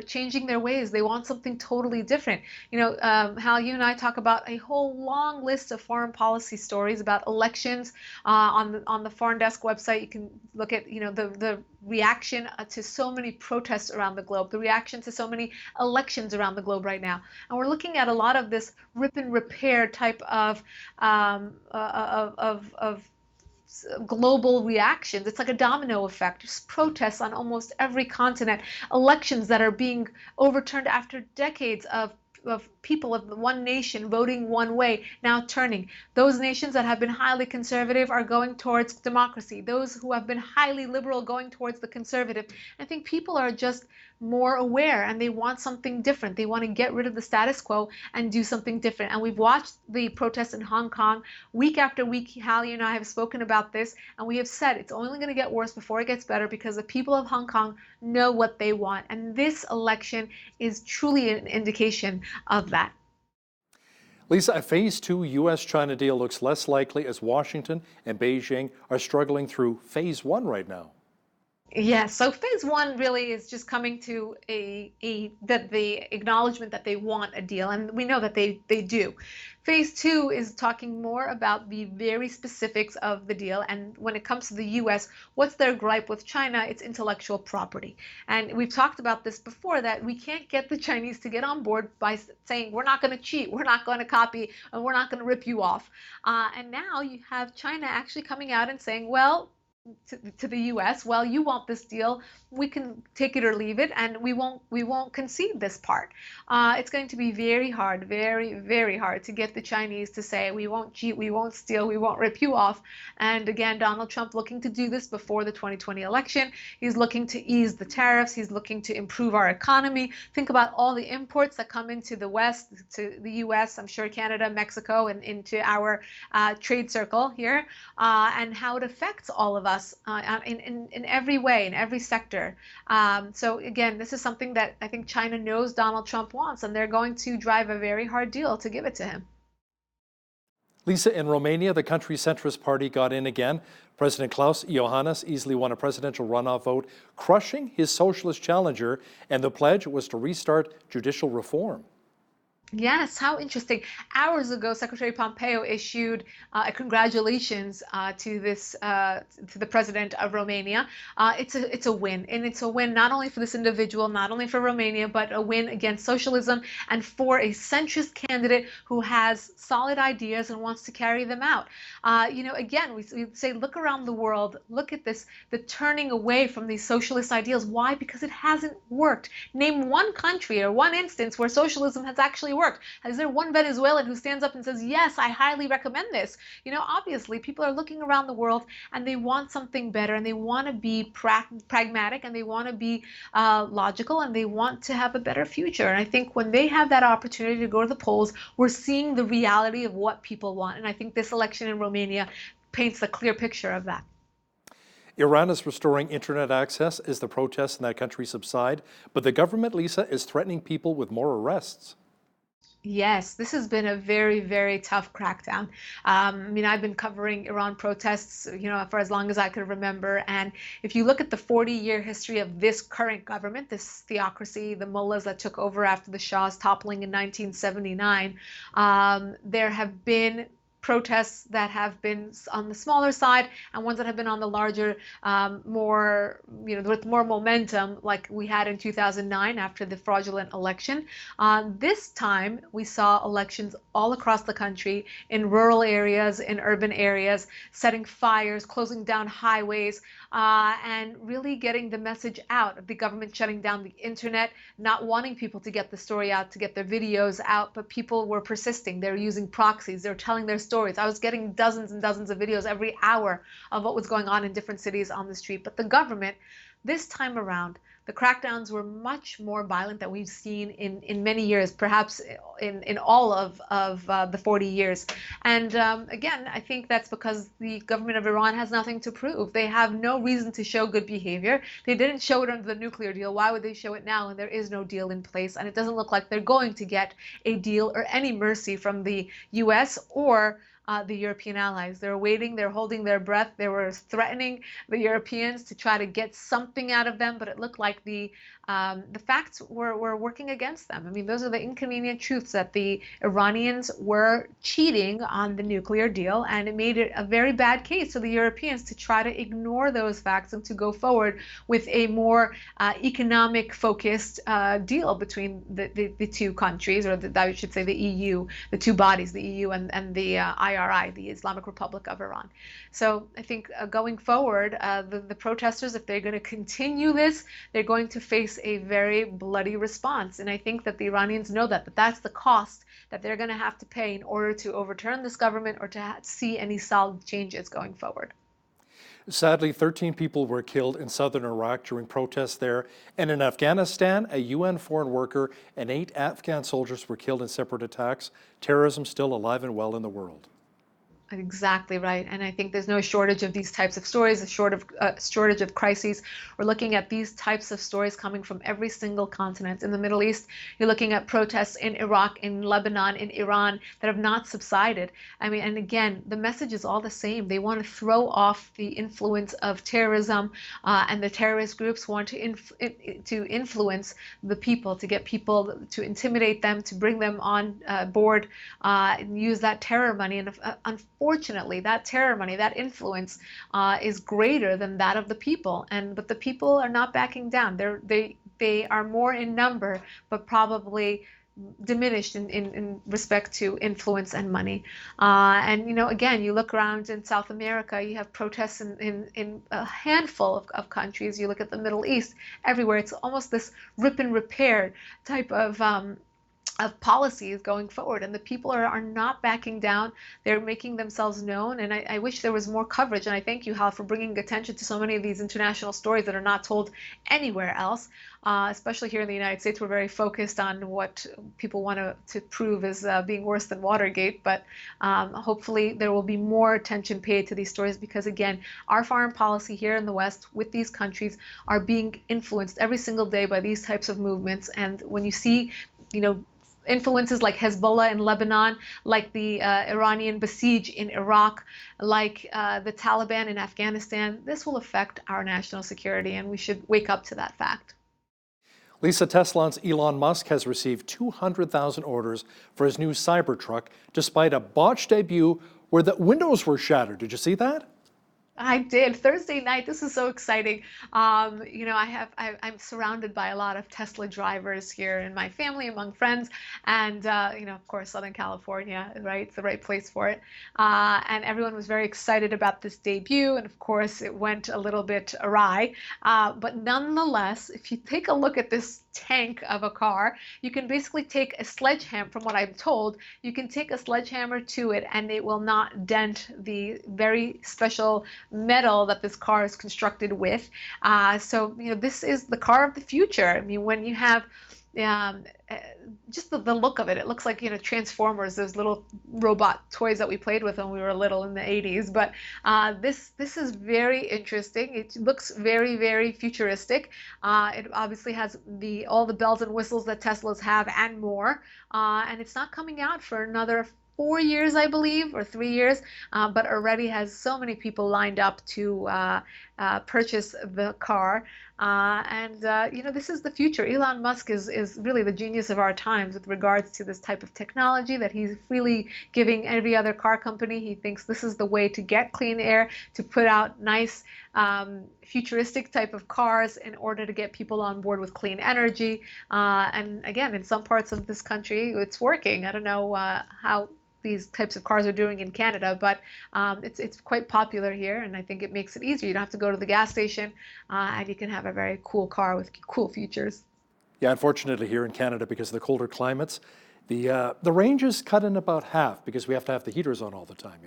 Speaker 17: changing their ways. They want something totally different. Hal, you and I talk about a whole long list of foreign policy stories about elections on the Foreign Desk website. You can look at the reaction to so many protests around the globe, the reaction to so many elections around the globe right now, and we're looking at a lot of this rip and repair type of global reactions. It's like a domino effect. Just protests on almost every continent, elections that are being overturned after decades of people of one nation voting one way, now turning. Those nations that have been highly conservative are going towards democracy. Those who have been highly liberal going towards the conservative. I think people are just more aware and they want something different. They want to get rid of the status quo and do something different. And we've watched the protests in Hong Kong week after week. Hallie and I have spoken about this, and we have said it's only going to get worse before it gets better because the people of Hong Kong know what they want. And this election is truly an indication of that.
Speaker 1: Lisa, a phase 2 U.S.-China deal looks less likely as Washington and Beijing are struggling through phase 1 right now.
Speaker 17: Yeah, so phase 1 really is just coming to the acknowledgement that they want a deal, and we know that they do. Phase 2 is talking more about the very specifics of the deal, and when it comes to the U.S., what's their gripe with China? It's intellectual property. And we've talked about this before, that we can't get the Chinese to get on board by saying we're not going to cheat, we're not going to copy, and we're not going to rip you off. And now you have China actually coming out and saying, well, to the U.S., well, you want this deal, we can take it or leave it, and we won't concede this part. It's going to be very hard, very, very hard to get the Chinese to say we won't cheat, we won't steal, we won't rip you off. And again, Donald Trump looking to do this before the 2020 election. He's looking to ease the tariffs. He's looking to improve our economy. Think about all the imports that come into the West, to the U.S., I'm sure Canada, Mexico, and into our trade circle here, and how it affects all of us in every way, in every sector. So again, this is something that I think China knows Donald Trump wants, and they're going to drive a very hard deal to give it to him.
Speaker 1: Lisa, in Romania, the country's centrist party got in again. President Klaus Iohannis easily won a presidential runoff vote, crushing his socialist challenger, and the pledge was to restart judicial reform.
Speaker 17: Yes, how interesting. Hours ago, Secretary Pompeo issued a congratulations to the president of Romania. It's a win, and it's a win not only for this individual, not only for Romania, but a win against socialism and for a centrist candidate who has solid ideas and wants to carry them out. Again, we say, look around the world, look at this, the turning away from these socialist ideals. Why? Because it hasn't worked. Name one country or one instance where socialism has actually worked. Is there one Venezuelan who stands up and says, yes, I highly recommend this? Obviously, people are looking around the world and they want something better, and they want to be pragmatic, and they want to be logical, and they want to have a better future. And I think when they have that opportunity to go to the polls, we're seeing the reality of what people want. And I think this election in Romania paints a clear picture of that.
Speaker 1: Iran is restoring internet access as the protests in that country subside, but the government, Lisa, is threatening people with more arrests.
Speaker 17: Yes, this has been a very, very tough crackdown. I've been covering Iran protests, for as long as I could remember. And if you look at the 40-year history of this current government, this theocracy, the mullahs that took over after the Shah's toppling in 1979, there have been protests that have been on the smaller side and ones that have been on the larger, more, with more momentum, like we had in 2009 after the fraudulent election. This time we saw elections all across the country, in rural areas, in urban areas, setting fires, closing down highways, and really getting the message out of the government shutting down the internet, not wanting people to get the story out, to get their videos out, but people were persisting. They were using proxies. They were telling their stories. I was getting dozens and dozens of videos every hour of what was going on in different cities on the street. But the government, this time around, the crackdowns were much more violent than we've seen in many years, perhaps in all of the 40 years. And again, I think that's because the government of Iran has nothing to prove. They have no reason to show good behavior. They didn't show it under the nuclear deal. Why would they show it now when there is no deal in place? And it doesn't look like they're going to get a deal or any mercy from the U.S. or the European allies. They're waiting, they're holding their breath. They were threatening the Europeans to try to get something out of them, but it looked like the the facts were working against them. I mean, those are the inconvenient truths that the Iranians were cheating on the nuclear deal, and it made it a very bad case for the Europeans to try to ignore those facts and to go forward with a more economic-focused deal between the two countries, or I should say the EU, the two bodies, the EU and the IRI, the Islamic Republic of Iran. So I think going forward, the protesters, if they're going to continue this, they're going to face a very bloody response. And I think that the Iranians know that that's the cost that they're going to have to pay in order to overturn this government or to see any solid changes going forward.
Speaker 1: Sadly, 13 people were killed in southern Iraq during protests there. And in Afghanistan, a UN foreign worker and 8 Afghan soldiers were killed in separate attacks. Terrorism still alive and well in the world.
Speaker 17: Exactly right. And I think there's no shortage of these types of stories, a shortage of crises. We're looking at these types of stories coming from every single continent. In the Middle East, you're looking at protests in Iraq, in Lebanon, in Iran that have not subsided. I mean, and again, the message is all the same. They want to throw off the influence of terrorism, and the terrorist groups want to influence the people, to get people, to intimidate them, to bring them on board, and use that terror money. And unfortunately, that terror money, that influence is greater than that of the people. But the people are not backing down. They are more in number, but probably diminished in respect to influence and money. And again, you look around in South America, you have protests in a handful of countries. You look at the Middle East, everywhere. It's almost this rip and repair type of policies going forward, and the people are not backing down. They're making themselves known, and I wish there was more coverage. And I thank you, Hal, for bringing attention to so many of these international stories that are not told anywhere else. Especially here in the United States, we're very focused on what people want to prove as being worse than Watergate. But hopefully there will be more attention paid to these stories, because again, our foreign policy here in the West with these countries are being influenced every single day by these types of movements. And when you see, influences like Hezbollah in Lebanon, like the Iranian Basij in Iraq, like the Taliban in Afghanistan, this will affect our national security, and we should wake up to that fact.
Speaker 1: Lisa, Tesla's Elon Musk has received 200,000 orders for his new Cybertruck, despite a botched debut where the windows were shattered. Did you see that?
Speaker 17: I did. Thursday night. This is so exciting. I'm surrounded by a lot of Tesla drivers here in my family, among friends, and of course, Southern California, right? It's the right place for it. And everyone was very excited about this debut, and of course, it went a little bit awry. But nonetheless, if you take a look at this tank of a car, you can basically take a sledgehammer, from what I'm told, you can take a sledgehammer to it and it will not dent the very special metal that this car is constructed with. So this is the car of the future. I mean, when you have just the look of it, it looks like Transformers, those little robot toys that we played with when we were little in the 80s. But this is very interesting. It looks very, very futuristic. It obviously has all the bells and whistles that Teslas have and more. And it's not coming out for another 4 years, I believe, or 3 years, but already has so many people lined up to purchase the car. This is the future. Elon Musk is really the genius of our times with regards to this type of technology that he's freely giving every other car company. He thinks this is the way to get clean air, to put out nice futuristic type of cars in order to get people on board with clean energy. And again, in some parts of this country, it's working. I don't know how these types of cars are doing in Canada, but it's quite popular here, and I think it makes it easier. You don't have to go to the gas station, and you can have a very cool car with cool features.
Speaker 1: Yeah, unfortunately here in Canada, because of the colder climates, the range is cut in about half because we have to have the heaters on all the time,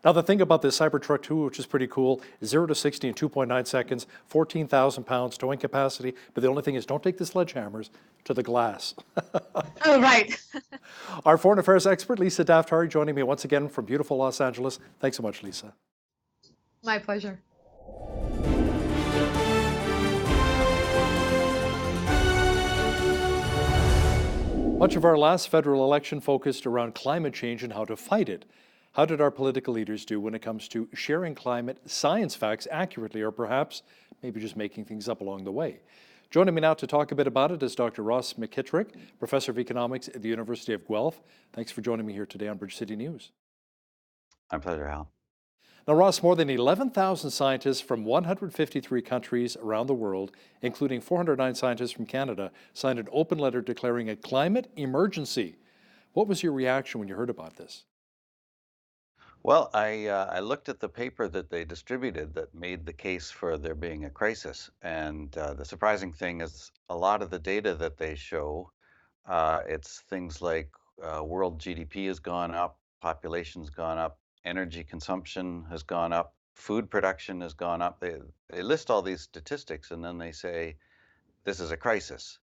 Speaker 1: Now the thing about this Cybertruck 2, which is pretty cool, is 0 to 60 in 2.9 seconds, 14,000 pounds towing capacity, but the only thing is don't take the sledgehammers to the glass.
Speaker 17: Oh, right.
Speaker 1: Our foreign affairs expert, Lisa Daftari, joining me once again from beautiful Los Angeles. Thanks so much, Lisa.
Speaker 17: My pleasure.
Speaker 1: Much of our last federal election focused around climate change and how to fight it. How did our political leaders do when it comes to sharing climate science facts accurately, or perhaps maybe just making things up along the way? Joining me now to talk a bit about it is Dr. Ross McKittrick, Professor of Economics at the University of Guelph. Thanks for joining me here today on Bridge City News.
Speaker 18: My pleasure, Hal.
Speaker 1: Now, Ross, more than 11,000 scientists from 153 countries around the world, including 409 scientists from Canada, signed an open letter declaring a climate emergency. What was your reaction when you heard about this?
Speaker 18: Well, I looked at the paper that they distributed that made the case for there being a crisis. And the surprising thing is a lot of the data that they show, it's things like world GDP has gone up, population's gone up, energy consumption has gone up, food production has gone up. They list all these statistics and then they say, this is a crisis.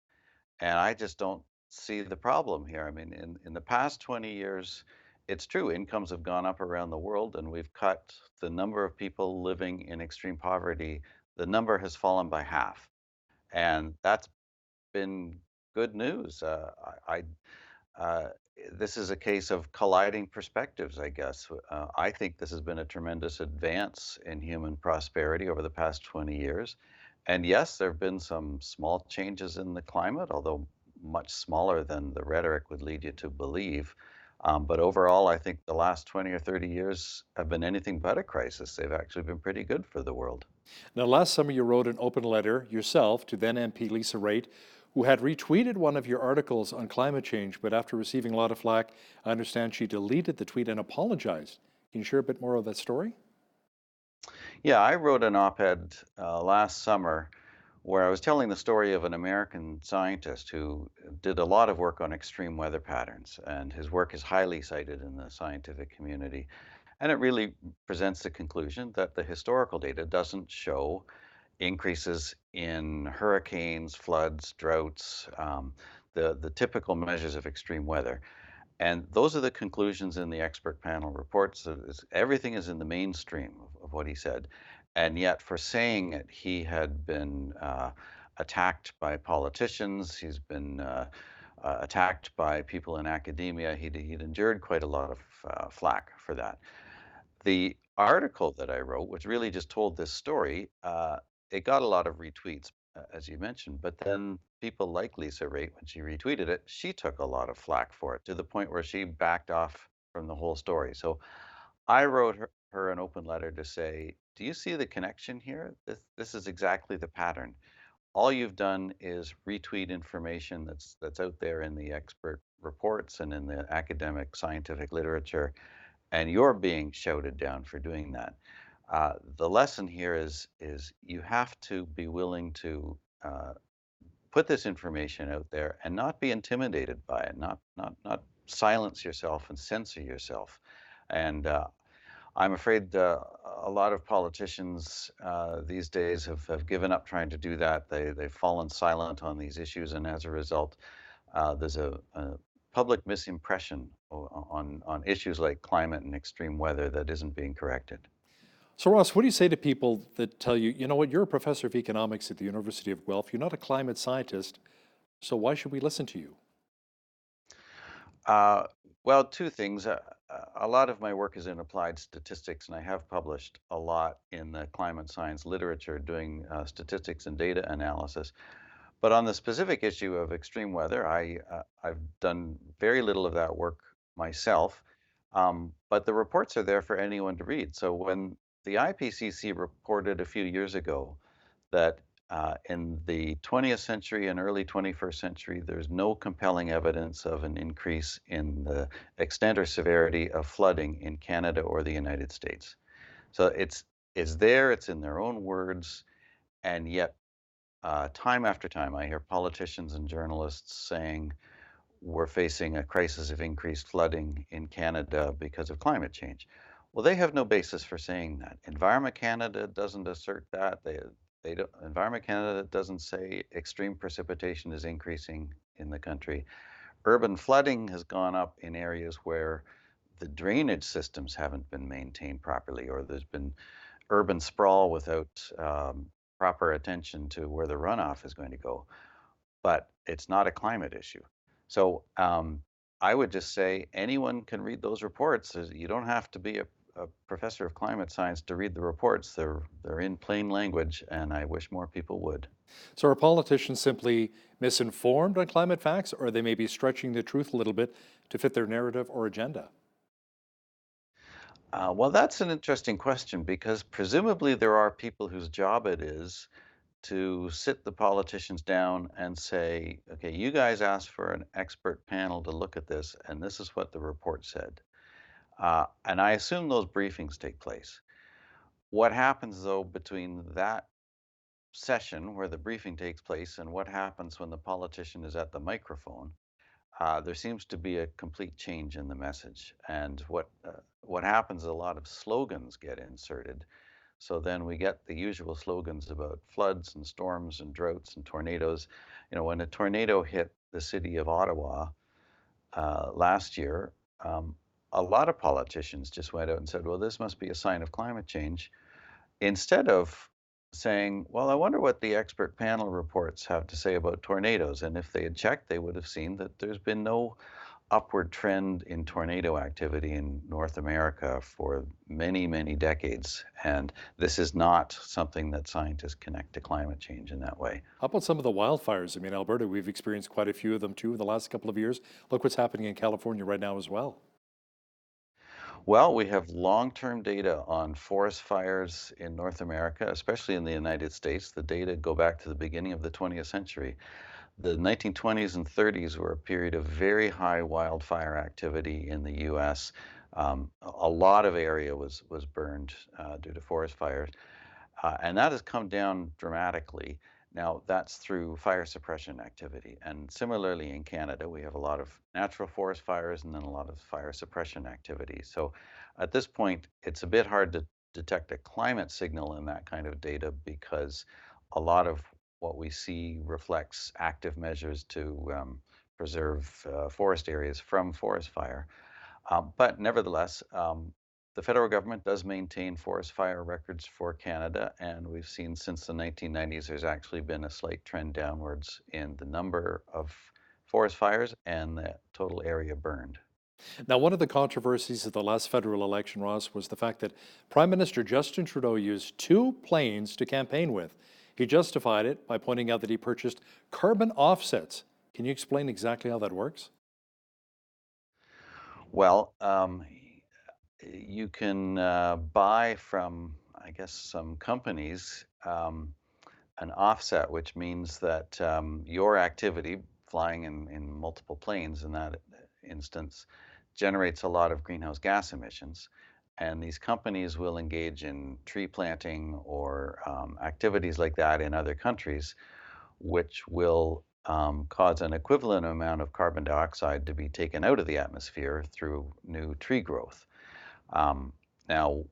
Speaker 18: And I just don't see the problem here. I mean, in the past 20 years, it's true, incomes have gone up around the world and we've cut the number of people living in extreme poverty. The number has fallen by half. And that's been good news. Uh, this is a case of colliding perspectives, I guess. I think this has been a tremendous advance in human prosperity over the past 20 years. And yes, there have been some small changes in the climate, although much smaller than the rhetoric would lead you to believe. But overall, I think the last 20 or 30 years have been anything but a crisis. They've actually been pretty good for the world.
Speaker 1: Now, last summer you wrote an open letter yourself to then MP Lisa Raitt, who had retweeted one of your articles on climate change, but after receiving a lot of flack, I understand she deleted the tweet and apologized. Can you share a bit more of that story?
Speaker 18: Yeah, I wrote an op-ed last summer where I was telling the story of an American scientist who did a lot of work on extreme weather patterns, and his work is highly cited in the scientific community. And it really presents the conclusion that the historical data doesn't show increases in hurricanes, floods, droughts, the typical measures of extreme weather. And those are the conclusions in the expert panel reports. Everything is in the mainstream of what he said. And yet, for saying it, he had been attacked by politicians. He's been attacked by people in academia. He'd endured quite a lot of flack for that. The article that I wrote, which really just told this story, it got a lot of retweets, as you mentioned, but then people like Lisa Raitt, when she retweeted it, she took a lot of flack for it to the point where she backed off from the whole story. So I wrote her an open letter to say, do you see the connection here? This is exactly the pattern. All you've done is retweet information that's out there in the expert reports and in the academic scientific literature, and you're being shouted down for doing that. The lesson here is you have to be willing to put this information out there and not be intimidated by it, not silence yourself and censor yourself. And I'm afraid a lot of politicians these days have given up trying to do that. They've fallen silent on these issues, and as a result, there's a public misimpression on issues like climate and extreme weather that isn't being corrected.
Speaker 1: So, Ross, what do you say to people that tell you, you know what, you're a professor of economics at the University of Guelph, you're not a climate scientist, so why should we listen to you?
Speaker 18: Well, two things. A lot of my work is in applied statistics, and I have published a lot in the climate science literature doing statistics and data analysis. But on the specific issue of extreme weather, I've done very little of that work myself, but the reports are there for anyone to read. So when the IPCC reported a few years ago that in the 20th century and early 21st century, there's no compelling evidence of an increase in the extent or severity of flooding in Canada or the United States. So it's there, it's in their own words, and yet time after time, I hear politicians and journalists saying we're facing a crisis of increased flooding in Canada because of climate change. Well, they have no basis for saying that. Environment Canada doesn't assert that. They don't, Environment Canada doesn't say extreme precipitation is increasing in the country. Urban flooding has gone up in areas where the drainage systems haven't been maintained properly, or there's been urban sprawl without proper attention to where the runoff is going to go. But it's not a climate issue. So I would just say anyone can read those reports. You don't have to be a professor of climate science to read the reports. They're in plain language, and I wish more people would.
Speaker 1: So are politicians simply misinformed on climate facts, or they may be stretching the truth a little bit to fit their narrative or agenda?
Speaker 18: Well, that's an interesting question because presumably there are people whose job it is to sit the politicians down and say, okay, you guys asked for an expert panel to look at this, and this is what the report said. And I assume those briefings take place. What happens, though, between that session where the briefing takes place and what happens when the politician is at the microphone, there seems to be a complete change in the message. And what happens is a lot of slogans get inserted. So then we get the usual slogans about floods and storms and droughts and tornadoes. You know, when a tornado hit the city of Ottawa last year, a lot of politicians just went out and said, well, this must be a sign of climate change, instead of saying, well, I wonder what the expert panel reports have to say about tornadoes. And if they had checked, they would have seen that there's been no upward trend in tornado activity in North America for many, many decades. And this is not something that scientists connect to climate change in that way.
Speaker 1: How about some of the wildfires? I mean, Alberta, we've experienced quite a few of them too in the last couple of years. Look what's happening in California right now as well.
Speaker 18: Well, we have long-term data on forest fires in North America, especially in the United States. The data go back to the beginning of the 20th century. The 1920s and 30s were a period of very high wildfire activity in the U.S. A lot of area was burned due to forest fires, and that has come down dramatically. Now, that's through fire suppression activity. And similarly in Canada, we have a lot of natural forest fires and then a lot of fire suppression activity. So at this point, it's a bit hard to detect a climate signal in that kind of data because a lot of what we see reflects active measures to preserve forest areas from forest fire. But nevertheless, the federal government does maintain forest fire records for Canada, and we've seen since the 1990s there's actually been a slight trend downwards in the number of forest fires and the total area burned.
Speaker 1: Now, one of the controversies of the last federal election, Ross, was the fact that Prime Minister Justin Trudeau used 2 planes to campaign with. He justified it by pointing out that he purchased carbon offsets. Can you explain exactly how that works?
Speaker 18: Well, you can buy from, I guess, some companies an offset, which means that your activity, flying in multiple planes in that instance, generates a lot of greenhouse gas emissions. And these companies will engage in tree planting or activities like that in other countries, which will cause an equivalent amount of carbon dioxide to be taken out of the atmosphere through new tree growth. Now,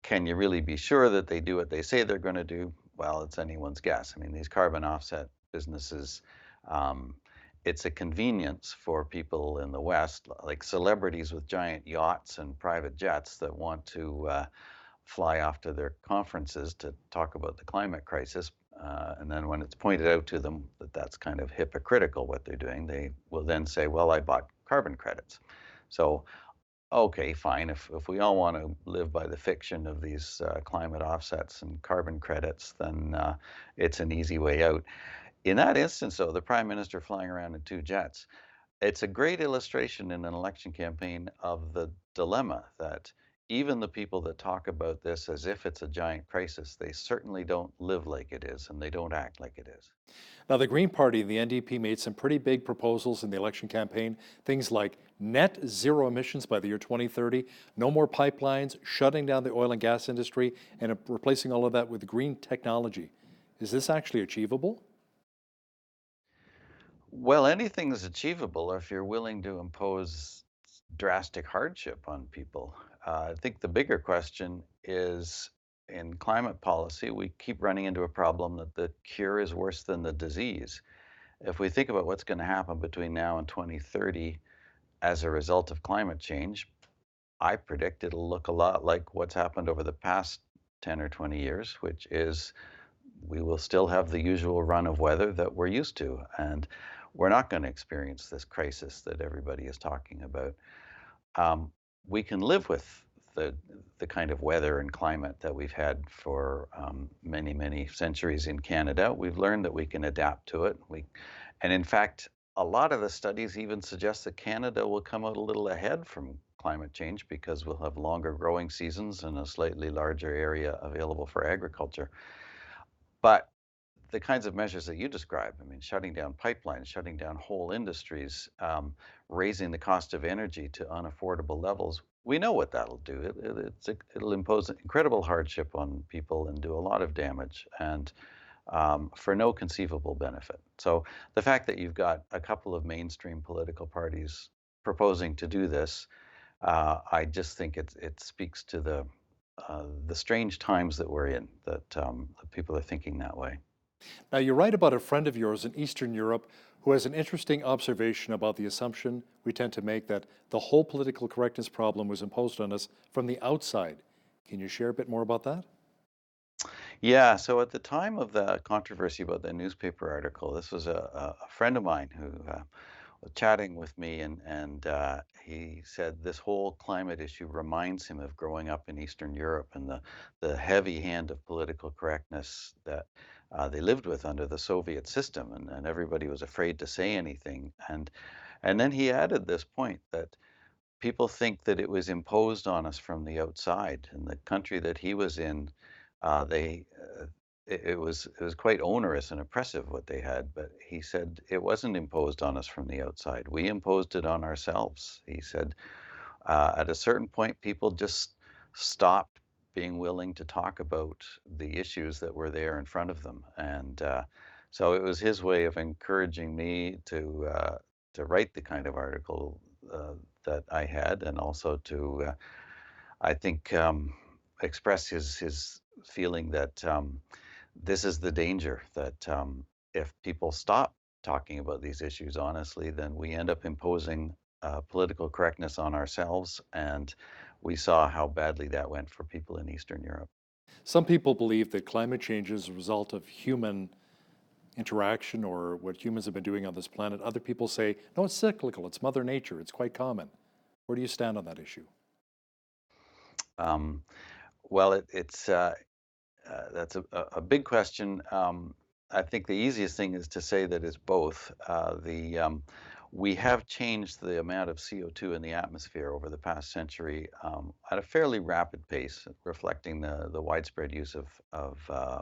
Speaker 18: can you really be sure that they do what they say they're going to do? Well, it's anyone's guess. I mean, these carbon offset businesses, it's a convenience for people in the West, like celebrities with giant yachts and private jets that want to fly off to their conferences to talk about the climate crisis. And then when it's pointed out to them that that's kind of hypocritical what they're doing, they will then say, well, I bought carbon credits. So okay, fine. If we all want to live by the fiction of these climate offsets and carbon credits, then it's an easy way out. In that instance, though, the Prime Minister flying around in 2 jets, it's a great illustration in an election campaign of the dilemma that even the people that talk about this as if it's a giant crisis, they certainly don't live like it is and they don't act like it is.
Speaker 1: Now, the Green Party and the NDP made some pretty big proposals in the election campaign, things like net zero emissions by the year 2030, no more pipelines, shutting down the oil and gas industry, and replacing all of that with green technology. Is this actually achievable?
Speaker 18: Well, anything is achievable if you're willing to impose drastic hardship on people. I think the bigger question is in climate policy, we keep running into a problem that the cure is worse than the disease. If we think about what's going to happen between now and 2030 as a result of climate change, I predict it'll look a lot like what's happened over the past 10 or 20 years, which is we will still have the usual run of weather that we're used to. And we're not going to experience this crisis that everybody is talking about. We can live with the kind of weather and climate that we've had for many centuries in Canada. We've learned that we can adapt to it. And in fact, a lot of the studies even suggest that Canada will come out a little ahead from climate change because we'll have longer growing seasons and a slightly larger area available for agriculture. But the kinds of measures that you describe, I mean, shutting down pipelines, shutting down whole industries, raising the cost of energy to unaffordable levels, we know what that'll do. It'll impose incredible hardship on people and do a lot of damage, and for no conceivable benefit. So the fact that you've got a couple of mainstream political parties proposing to do this, I just think it speaks to the strange times that we're in, that people are thinking that way.
Speaker 1: Now, you write about a friend of yours in Eastern Europe who has an interesting observation about the assumption we tend to make that the whole political correctness problem was imposed on us from the outside. Can you share a bit more about that?
Speaker 18: Yeah, so at the time of the controversy about the newspaper article, this was a friend of mine who was chatting with me, and he said this whole climate issue reminds him of growing up in Eastern Europe and the heavy hand of political correctness that they lived with under the Soviet system, and everybody was afraid to say anything. And then he added this point that people think that it was imposed on us from the outside. In the country that he was in, it was quite onerous and oppressive what they had, but he said it wasn't imposed on us from the outside. We imposed it on ourselves. He said at a certain point, people just stopped being willing to talk about the issues that were there in front of them, and so it was his way of encouraging me to write the kind of article that I had, and also to I think express his feeling that this is the danger, that if people stop talking about these issues honestly, then we end up imposing political correctness on ourselves, and we saw how badly that went for people in Eastern Europe.
Speaker 1: Some people believe that climate change is a result of human interaction or what humans have been doing on this planet. Other people say, no, it's cyclical, it's Mother Nature, it's quite common. Where do you stand on that issue?
Speaker 18: Well, that's a big question. I think the easiest thing is to say that it's both. We have changed the amount of CO2 in the atmosphere over the past century at a fairly rapid pace, reflecting the widespread use of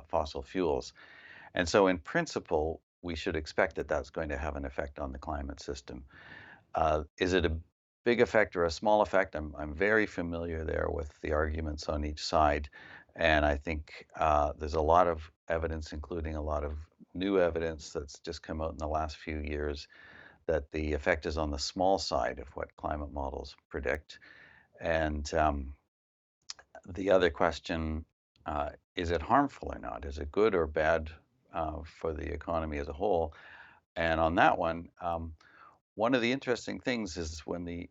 Speaker 18: fossil fuels. And so in principle, we should expect that that's going to have an effect on the climate system. Is it a big effect or a small effect? I'm very familiar there with the arguments on each side. And I think there's a lot of evidence, including a lot of new evidence that's just come out in the last few years, that the effect is on the small side of what climate models predict. And the other question, is it harmful or not? Is it good or bad for the economy as a whole? And on that one of the interesting things is when the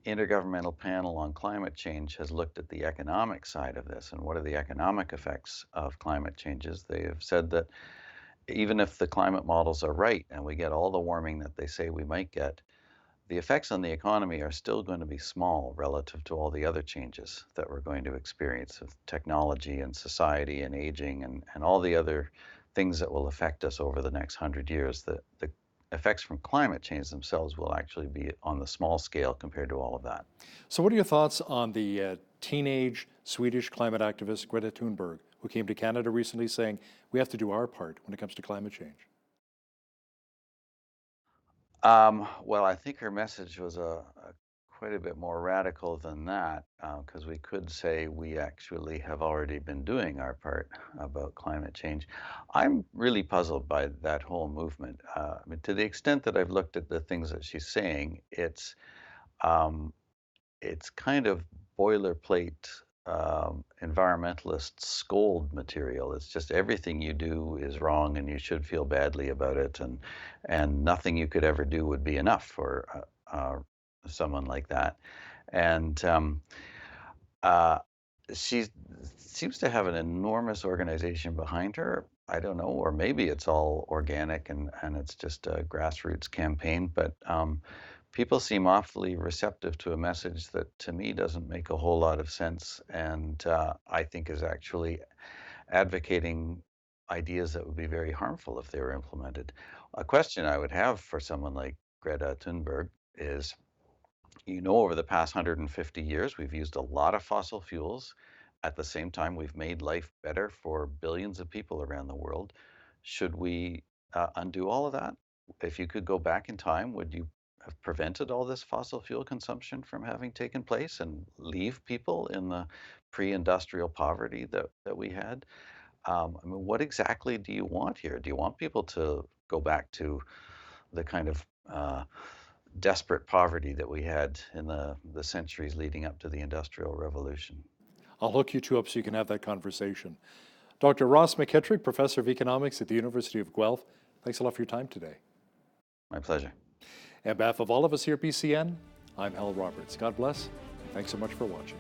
Speaker 18: Intergovernmental Panel on Climate Change has looked at the economic side of this and what are the economic effects of climate changes. They have said that even if the climate models are right and we get all the warming that they say we might get, the effects on the economy are still going to be small relative to all the other changes that we're going to experience with technology and society and aging and all the other things that will affect us over the next 100 years. The effects from climate change themselves will actually be on the small scale compared to all of that.
Speaker 1: So what are your thoughts on the teenage Swedish climate activist Greta Thunberg, who came to Canada recently saying we have to do our part when it comes to climate change?
Speaker 18: Well, I think her message was quite a bit more radical than that, because we could say we actually have already been doing our part about climate change. I'm really puzzled by that whole movement. I mean, to the extent that I've looked at the things that she's saying, it's kind of boilerplate environmentalist scold material. It's just everything you do is wrong and you should feel badly about it, and nothing you could ever do would be enough for someone like that. And she seems to have an enormous organization behind her. I don't know, or maybe it's all organic and it's just a grassroots campaign, but people seem awfully receptive to a message that to me doesn't make a whole lot of sense, and I think is actually advocating ideas that would be very harmful if they were implemented. A question I would have for someone like Greta Thunberg is, over the past 150 years, we've used a lot of fossil fuels. At the same time, we've made life better for billions of people around the world. Should we undo all of that? If you could go back in time, would you have prevented all this fossil fuel consumption from having taken place and leave people in the pre-industrial poverty that we had? I mean, what exactly do you want here? Do you want people to go back to the kind of desperate poverty that we had in the centuries leading up to the Industrial Revolution?
Speaker 1: I'll hook you two up so you can have that conversation. Dr. Ross McKittrick, Professor of Economics at the University of Guelph, thanks a lot for your time today.
Speaker 18: My pleasure.
Speaker 1: On behalf of all of us here at BCN, I'm Hal Roberts. God bless. Thanks so much for watching.